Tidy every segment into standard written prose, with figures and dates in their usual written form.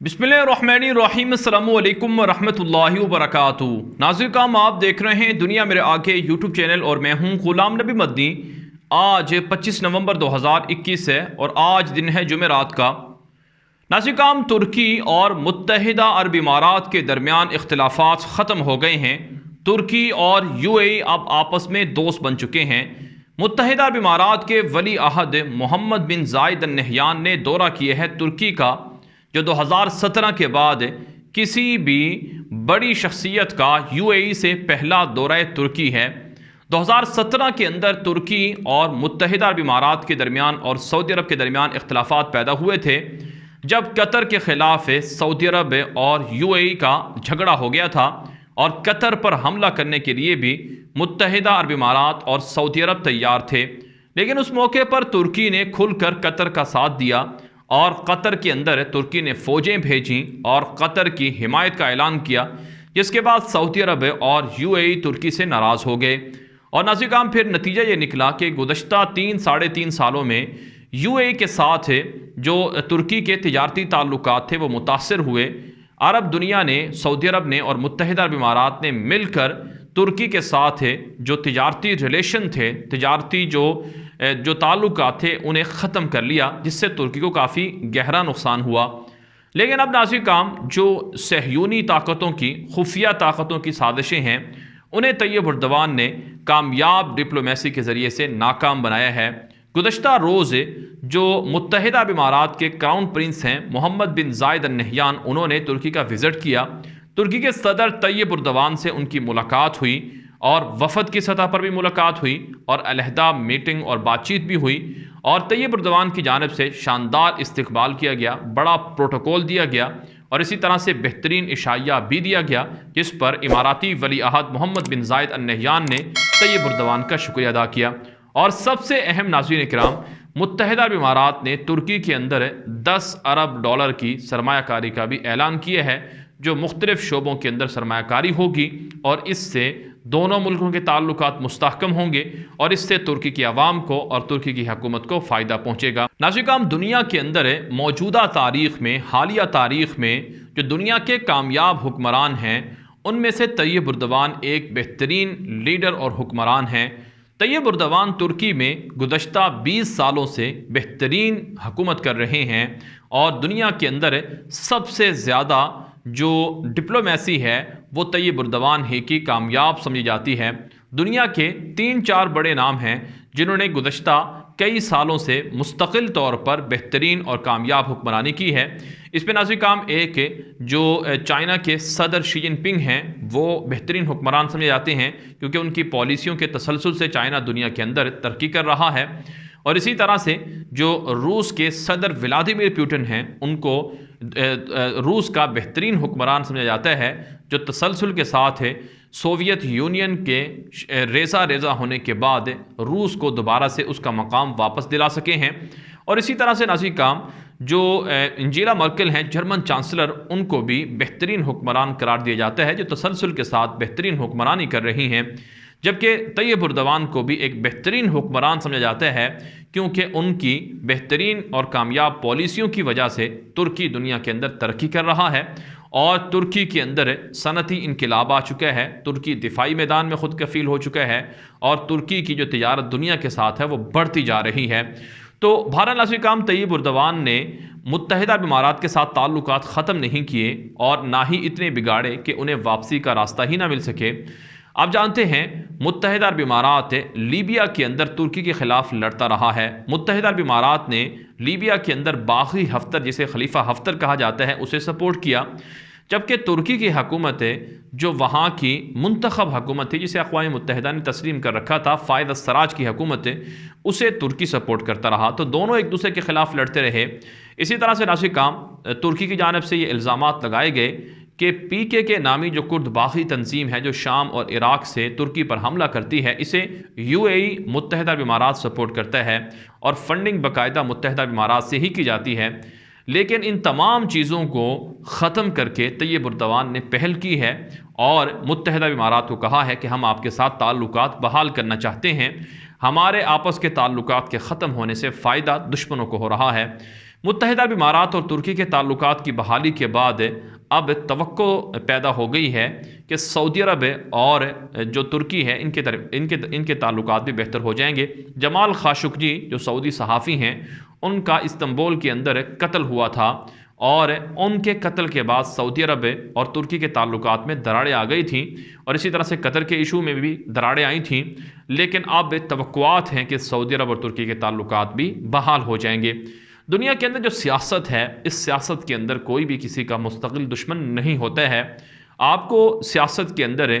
बिस्मिल्लाहिर्रहमानिर्रहीम अस्सलामु अलैकुम वरहमतुल्लाहि वबरकातुहू। नाज़रीन काम आप देख रहे हैं दुनिया मेरे आगे यूट्यूब चैनल और मैं हूं गुलाम नबी मदनी। आज 25 नवंबर 2021 है और आज दिन है जुमेरात का। नाज़रीन काम तुर्की और मुत्तहिदा अरब इमारात के दरमियान इख्तिलाफात ख़त्म हो गए हैं। तुर्की और यूएई अब आपस में दोस्त बन चुके हैं। मुत्तहिदा अरब इमारात के वली अहद मोहम्मद बिन जायद अल नहयान ने दौरा किया है तुर्की का, जो 2017 के बाद किसी भी बड़ी शख्सियत का यूएई से पहला दौरा तुर्की है। 2017 के अंदर तुर्की और मुत्तहिदा अरब इमारात के दरमियान और सऊदी अरब के दरमियान इख्तिलाफात पैदा हुए थे, जब कतर के ख़िलाफ़ सऊदी अरब और यूएई का झगड़ा हो गया था और कतर पर हमला करने के लिए भी मुत्तहिदा अरब इमारात और सऊदी अरब तैयार थे। लेकिन उस मौके पर तुर्की ने खुलकर कतर का साथ दिया और कतर के अंदर तुर्की ने फ़ौजें भेजीं और कतर की हिमायत का ऐलान किया, जिसके बाद सऊदी अरब और यूएई तुर्की से नाराज़ हो गए। और नाज़रीन फिर नतीजा ये निकला कि गुज़श्ता 3-3.5 सालों में यूएई के साथ जो तुर्की के तिजारती ताल्लुकात थे वो मुतासर हुए। अरब दुनिया ने, सऊदी अरब ने और मुत्तहिदा अरब इमारात ने मिलकर तुर्की के साथ जो तिजारती रिलेशन थे, तिजारती जो ताल्लुकात थे उन्हें ख़त्म कर लिया, जिससे तुर्की को काफ़ी गहरा नुकसान हुआ। लेकिन अब नाज़रीन काम जो सहयूनी ताकतों की, खुफिया ताकतों की साजिशें हैं, उन्हें तैयब उर्दवान ने कामयाब डिप्लोमेसी के ज़रिए से नाकाम बनाया है। गुज़श्ता रोज़ जो मुत्तहिदा अरब इमारात के क्राउन प्रिंस हैं मोहम्मद बिन जायद अल नहयान, उन्होंने तुर्की का विज़िट किया। तुर्की के सदर तैयब उर्दवान से उनकी मुलाकात हुई और वफ़द की सतह पर भी मुलाकात हुई और अलहदा मीटिंग और बातचीत भी हुई। और तैयब उर्दवान की जानिब से शानदार इस्तकबाल किया गया, बड़ा प्रोटोकॉल दिया गया और इसी तरह से बेहतरीन इशाया भी दिया गया, जिस पर इमाराती वली अहद मोहम्मद बिन जायद अल नहयान ने तैयब उर्दवान का शुक्रिया अदा किया। और सबसे अहम नाज़रीन इकराम, मुत्तहिदा अरब इमारात ने तुर्की के अंदर 10 अरब डॉलर की सरमायाकारी का भी ऐलान किया है, जो मुख्तलिफ शोबों के अंदर सरमायाकारी होगी और इससे दोनों मुल्कों के ताल्लुकात मुस्तहकम होंगे और इससे तुर्की की आवाम को और तुर्की की हुकूमत को फ़ायदा पहुँचेगा। नाज़रीन दुनिया के अंदर मौजूदा तारीख़ में, हालिया तारीख़ में जो दुनिया के कामयाब हुक्मरान हैं, उनमें से तैयब उर्दवान एक बेहतरीन लीडर और हुक्मरान हैं। तैयब उर्दवान तुर्की में गुज़श्ता 20 सालों से बेहतरीन हुकूमत कर रहे हैं और दुनिया के अंदर सबसे ज़्यादा जो डिप्लोमेसी है वो तैयब उर्दवान ही की कामयाब समझी जाती है। दुनिया के 3-4 बड़े नाम हैं जिन्होंने गुज़श्ता कई सालों से मुस्तकिल तौर पर बेहतरीन और कामयाब हुक्मरानी की है। इस पर नाज़रीन काम एक जो चाइना के सदर शी जिनपिंग हैं वो बेहतरीन हुक्मरान समझे जाते हैं, क्योंकि उनकी पॉलिसियों के तसलसल से चाइना दुनिया के अंदर तरक्की कर रहा है। और इसी तरह से जो रूस के सदर व्लादिमीर पुतिन हैं, उनको रूस का बेहतरीन हुक्मरान समझा जाता है, जो तसलसल के साथ है सोवियत यूनियन के रेज़ा होने के बाद रूस को दोबारा से उसका मकाम वापस दिला सके हैं। और इसी तरह से नाज़रीन काम जो एंजेला मर्केल हैं जर्मन चांसलर, उनको भी बेहतरीन हुक्मरान करार दिया जाता है, जो तसलसल के साथ बेहतरीन हुक्मरानी कर रही हैं। जबकि तैयब उर्दवान को भी एक बेहतरीन हुक्मरान समझा जाता है, क्योंकि उनकी बेहतरीन और कामयाब पॉलिसियों की वजह से तुर्की दुनिया के अंदर तरक्की कर रहा है और तुर्की के अंदर सनती इनकलाब आ चुका है। तुर्की दिफाई मैदान में खुद कफील हो चुका है और तुर्की की जो तिजारत दुनिया के साथ है वो बढ़ती जा रही है। तो बहरहाल नाज़रीन काम तैयब उर्दवान ने मुत्तहिदा अरब इमारात के साथ ताल्लुकात ख़त्म नहीं किए और ना ही इतने बिगाड़े कि उन्हें वापसी का रास्ता ही ना मिल सके। आप जानते हैं मुत्तहिदा अरब इमारात लीबिया के अंदर तुर्की के ख़िलाफ़ लड़ता रहा है। मुत्तहिदा अरब इमारात ने लीबिया के अंदर बागी हफ्तर, जिसे खलीफा हफ्तर कहा जाता है, उसे सपोर्ट किया, जबकि तुर्की की हुकूमत जो वहाँ की मुंतखब हुकूमत थी, जिसे अक़वाम मुत्तहिदा ने तस्लीम कर रखा था, फ़ायद अस-सराज की हुकूमत उसे तुर्की सपोर्ट करता रहा। तो दोनों एक दूसरे के ख़िलाफ़ लड़ते रहे। इसी तरह से नाज़रीन काम तुर्की की जानिब से ये इल्ज़ामात लगाए गए कि पीके के नामी जो कुर्द बागी तंजीम है, जो शाम और इराक़ से तुर्की पर हमला करती है, इसे यूएई मुत्तहिदा अरब इमारात सपोर्ट करता है और फंडिंग बाकायदा मुत्तहिदा अरब इमारात से ही की जाती है। लेकिन इन तमाम चीज़ों को ख़त्म करके तैयब उर्दवान ने पहल की है और मुत्तहिदा अरब इमारात को कहा है कि हम आपके साथ ताल्लुकात बहाल करना चाहते हैं। हमारे आपस के ताल्लुकात के ख़त्म होने से फ़ायदा दुश्मनों को हो रहा है। मुत्तहिदा अरब इमारात और तुर्की के ताल्लुकात की बहाली के बाद अब तवक्को पैदा हो गई है कि सऊदी अरब और जो तुर्की है इनके ताल्लुकात भी बेहतर हो जाएंगे। जमाल खाशोगी जो सऊदी सहाफ़ी हैं, उनका इस्तांबुल के अंदर कत्ल हुआ था और उनके कत्ल के बाद सऊदी अरब और तुर्की के ताल्लुकात में दरारें आ गई थीं और इसी तरह से कतर के इशू में भी दरारें आई थीं। लेकिन अब तवक्कुआत हैं कि सऊदी अरब और तुर्की के ताल्लुकात भी बहाल हो जाएंगे। दुनिया के अंदर जो सियासत है, इस सियासत के अंदर कोई भी किसी का मुस्तकिल दुश्मन नहीं होता है। आपको सियासत के अंदर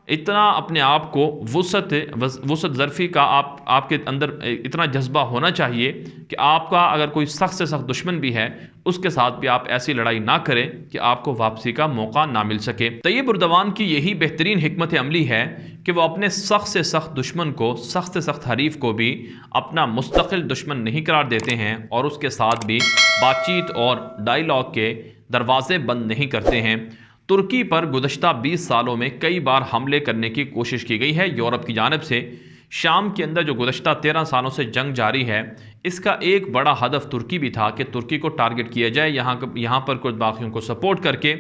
इतना अपने आप को वसत ज़रफ़ी का आपके अंदर इतना जज्बा होना चाहिए कि आपका अगर कोई सख्त से सख्त दुश्मन भी है, उसके साथ भी आप ऐसी लड़ाई ना करें कि आपको वापसी का मौका ना मिल सके। तैयब उर्दवान की यही बेहतरीन हिकमत अमली है कि वो अपने सख्त से सख्त दुश्मन को, सख्त से सख्त हरीफ को भी अपना मुस्तकिल दुश्मन नहीं करार देते हैं और उसके साथ भी बातचीत और डायलॉग के दरवाजे बंद नहीं करते हैं। तुर्की पर गुज़श्ता 20 सालों में कई बार हमले करने की कोशिश की गई है यूरोप की जानिब से। शाम के अंदर जो गुज़श्ता 13 सालों से जंग जारी है, इसका एक बड़ा हदफ तुर्की भी था कि तुर्की को टारगेट किया जाए, यहाँ पर कुछ बाकियों को सपोर्ट करके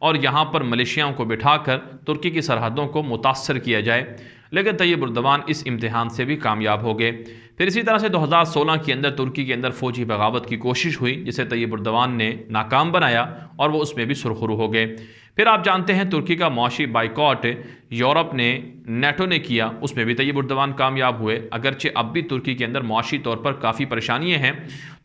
और यहाँ पर मलेशियाओं को बिठाकर तुर्की की सरहदों को मुतासर किया जाए। लेकिन तैयब उर्दवान इस इम्तिहान से भी कामयाब हो गए। फिर इसी तरह से 2016 के अंदर तुर्की के अंदर फ़ौजी बगावत की कोशिश हुई, जिसे तैयब उर्दवान ने नाकाम बनाया और वो उसमें भी सुरखरू हो गए। फिर आप जानते हैं तुर्की का मुआशी बाइकॉट यूरोप ने, नेटो ने किया, उसमें भी तैयब उर्दवान कामयाब हुए। अगरचे अब भी तुर्की के अंदर मुआशी तौर पर काफ़ी परेशानियाँ हैं।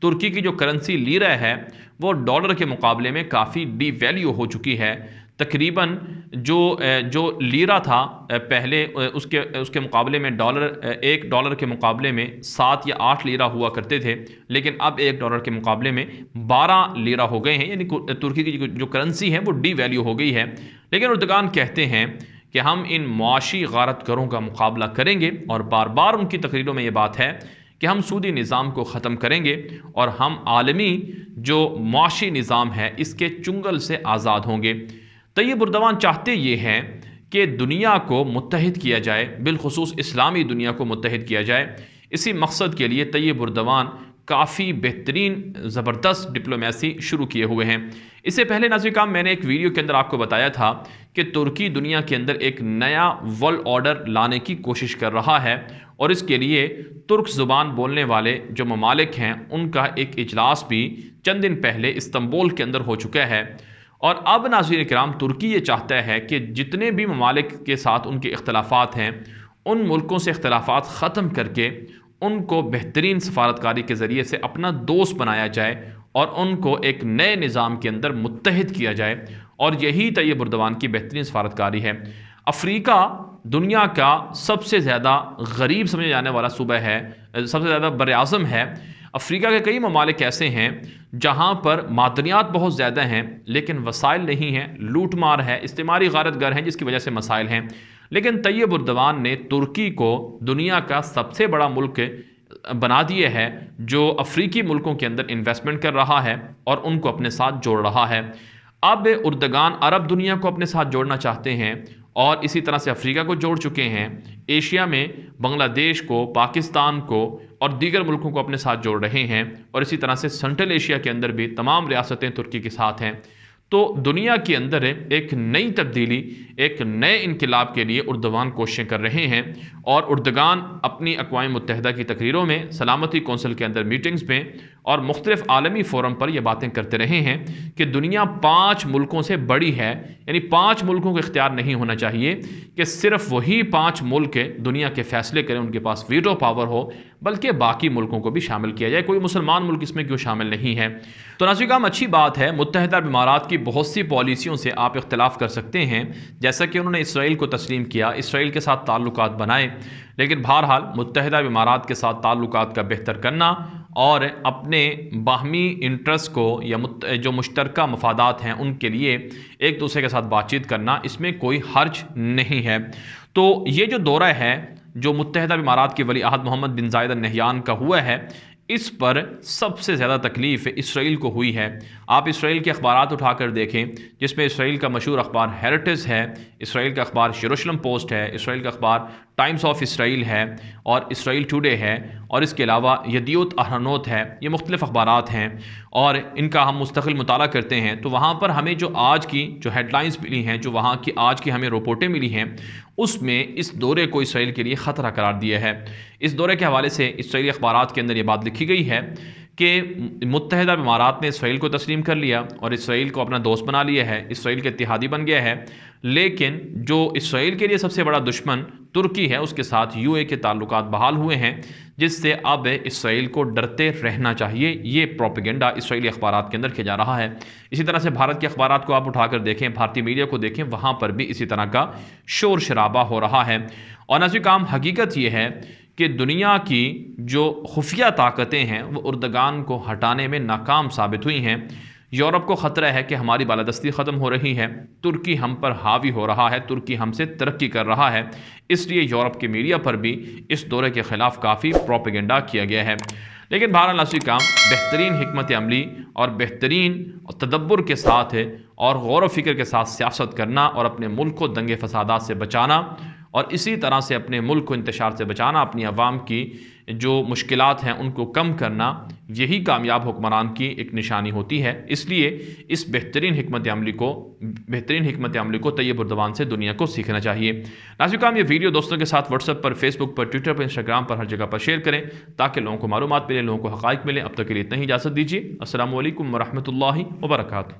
तुर्की की जो करेंसी लीरा है वो डॉलर के मुकाबले में काफ़ी डीवैल्यू हो चुकी है। तकरीबन जो लीरा था पहले उसके मुकाबले में एक डॉलर के मुकाबले में 7 या 8 लीरा हुआ करते थे, लेकिन अब एक डॉलर के मुकाबले में 12 लीरा हो गए हैं। यानी तुर्की की जो करेंसी है वो डी वैल्यू हो गई है। लेकिन उर्दगान कहते हैं कि हम इन मुआशी गारतगरों का मुकाबला करेंगे और बार बार उनकी तकरीरों में ये बात है कि हम सूदी निज़ाम को ख़त्म करेंगे और हम आलमी जो मुआशी निज़ाम है इसके चुंगल से आज़ाद होंगे। तैयब उर्दवान चाहते ये हैं कि दुनिया को मुत्तहिद किया जाए, बिलखुसूस इस्लामी दुनिया को मुत्तहिद किया जाए। इसी मकसद के लिए तैयब उर्दवान काफ़ी बेहतरीन ज़बरदस्त डिप्लोमेसी शुरू किए हुए हैं। इससे पहले नाज़रीन, मैंने एक वीडियो के अंदर आपको बताया था कि तुर्की दुनिया के अंदर एक नया वर्ल्ड ऑर्डर लाने की कोशिश कर रहा है और इसके लिए तुर्क ज़ुबान बोलने वाले जो ममालिक हैं उनका एक इजलास भी चंद दिन पहले इस्तांबुल के अंदर हो चुका है। और अब नाज़रीन किराम, तुर्की ये चाहता है कि जितने भी ममालिक के साथ उनके इख्तलाफात हैं, उन मुल्कों से इख्तलाफात ख़त्म करके उनको बेहतरीन सफारतकारी के ज़रिए से अपना दोस्त बनाया जाए और उनको एक नए निज़ाम के अंदर मुत्तहिद किया जाए। और यही तैयब उर्दवान की बेहतरीन सफारतकारी है। अफ्रीका दुनिया का सबसे ज़्यादा गरीब समझे जाने वाला सूबा है, सबसे ज़्यादा बर-ए-आज़म है। अफ्रीका के कई ममालिक ऐसे हैं जहाँ पर मादनियात बहुत ज़्यादा हैं लेकिन वसाइल नहीं हैं, लूट मार है, इस्तेमारी गारतगर हैं जिसकी वजह से मसाइल हैं। लेकिन तैयब उर्दवान ने तुर्की को दुनिया का सबसे बड़ा मुल्क बना दिया है जो अफ्रीकी मुल्कों के अंदर इन्वेस्टमेंट कर रहा है और उनको अपने साथ जोड़ रहा है। अब उर्दगान अरब दुनिया को अपने साथ जोड़ना चाहते हैं और इसी तरह से अफ्रीका को जोड़ चुके हैं। एशिया में बांग्लादेश को, पाकिस्तान को और दीगर मुल्कों को अपने साथ जोड़ रहे हैं और इसी तरह से सेंट्रल एशिया के अंदर भी तमाम रियासतें तुर्की के साथ हैं। तो दुनिया के अंदर एक नई तब्दीली, एक नए इनकलाब के लिए उर्दवान कोशिशें कर रहे हैं और उर्दगान अपनी अक़वाम मुत्तहिदा की तकरीरों में, सलामती कौंसिल के अंदर मीटिंग्स में और मुख्तलिफ आलमी फ़ोरम पर यह बातें करते रहे हैं कि दुनिया 5 मुल्कों से बड़ी है। यानी 5 मुल्कों को इख्तियार नहीं होना चाहिए कि सिर्फ वही 5 मुल्क दुनिया के फ़ैसले करें, उनके पास वीटो पावर हो, बल्कि बाकी मुल्कों को भी शामिल किया जाए। कोई मुसलमान मुल्क इसमें क्यों शामिल नहीं है। तो नाज़रीन, अच्छी बात है, मुत्तहिदा अरब इमारात की बहुत सी पॉलिसियों से आप इख्तिलाफ़ कर सकते हैं, जैसा कि उन्होंने इसराइल को तस्लीम किया, इसराइल के साथ ताल्लुकात बनाए। लेकिन बहरहाल मुत्तहिदा अरब इमारात के साथ ताल्लुकात का बेहतर करना और अपने बाहमी इंटरेस्ट को या जो मुश्तरका मफादात हैं उनके लिए एक दूसरे के साथ बातचीत करना, इसमें कोई हर्ज नहीं है। तो ये जो दौरा है जो मुत्तहिदा अरब इमारात के वली अहद मोहम्मद बिन ज़ायद अल नहयान का हुआ है, इस पर सबसे ज़्यादा तकलीफ़ इसराइल को हुई है। आप इसराइल के अखबारात उठाकर देखें, जिसमें इसराइल का मशहूर अखबार हेरिटेज है, इसराइल का अखबार यरूशलेम पोस्ट है, इसराइल का अखबार टाइम्स ऑफ इसराइल है और इसराइल टुडे है और इसके अलावा यदियोत अहरोनोत है, ये मुख्तलिफ़ अखबारात हैं और इनका हम मुस्तकिल मुताला करते हैं। तो वहाँ पर हमें जो आज की जो हेडलाइंस मिली हैं, जो वहाँ की आज की हमें रिपोर्टें मिली हैं, उसमें इस दौरे को इसराइल के लिए ख़तरा करार दिया है। इस दौरे के हवाले से इसराइली अखबारात के अंदर ये बात लिखी गई है कि मुत्तहिदा इमारात ने इसराइल को तस्लीम कर लिया और इसराइल को अपना दोस्त बना लिया है, इसराइल के इत्तेहादी बन गया है। लेकिन जो इसराइल के लिए सबसे बड़ा दुश्मन तुर्की है, उसके साथ यूए के ताल्लुकात बहाल हुए हैं, जिससे अब इसराइल को डरते रहना चाहिए। ये प्रोपेगेंडा इसराइली अखबारात के अंदर किया जा रहा है। इसी तरह से भारत के अखबारात को आप उठाकर देखें, भारतीय मीडिया को देखें, वहाँ पर भी इसी तरह का शोर शराबा हो रहा है। और नाज़रीन काम हकीकत ये है कि दुनिया की जो खुफिया ताकतें हैं वो उर्दगान को हटाने में नाकाम साबित हुई हैं। यूरोप को ख़तरा है कि हमारी बालादस्ती ख़त्म हो रही है, तुर्की हम पर हावी हो रहा है, तुर्की हमसे तरक्की कर रहा है। इसलिए यूरोप के मीडिया पर भी इस दौरे के ख़िलाफ़ काफ़ी प्रोपेगेंडा किया गया है। लेकिन बहरहाल नाज़रीन काम बेहतरीन हिकमत अमली और बेहतरीन तदब्बुर के साथ है और गौर व फिक्र के साथ सियासत करना और अपने मुल्क को दंगे फसादात से बचाना और इसी तरह से अपने मुल्क को इंतशार से बचाना, अपनी आवाम की जो मुश्किलात हैं उनको कम करना, यही कामयाब हुक्मरान की एक निशानी होती है। इसलिए इस बेहतरीन हिकमत अमली को तैयब उर्दवान से दुनिया को सीखना चाहिए। नाज़रीन काम ये वीडियो दोस्तों के साथ व्हाट्सएप पर, फेसबुक पर, ट्विटर पर, इंस्टाग्राम पर, हर जगह पर शेयर करें ताकि लोगों को मालूमात मिले, लोगों को हक़ाइक़ मिले। अब तक के लिए इतना ही इजाज़त दीजिए। अस्सलामु अलैकुम व रहमतुल्लाहि व बरकातुहू।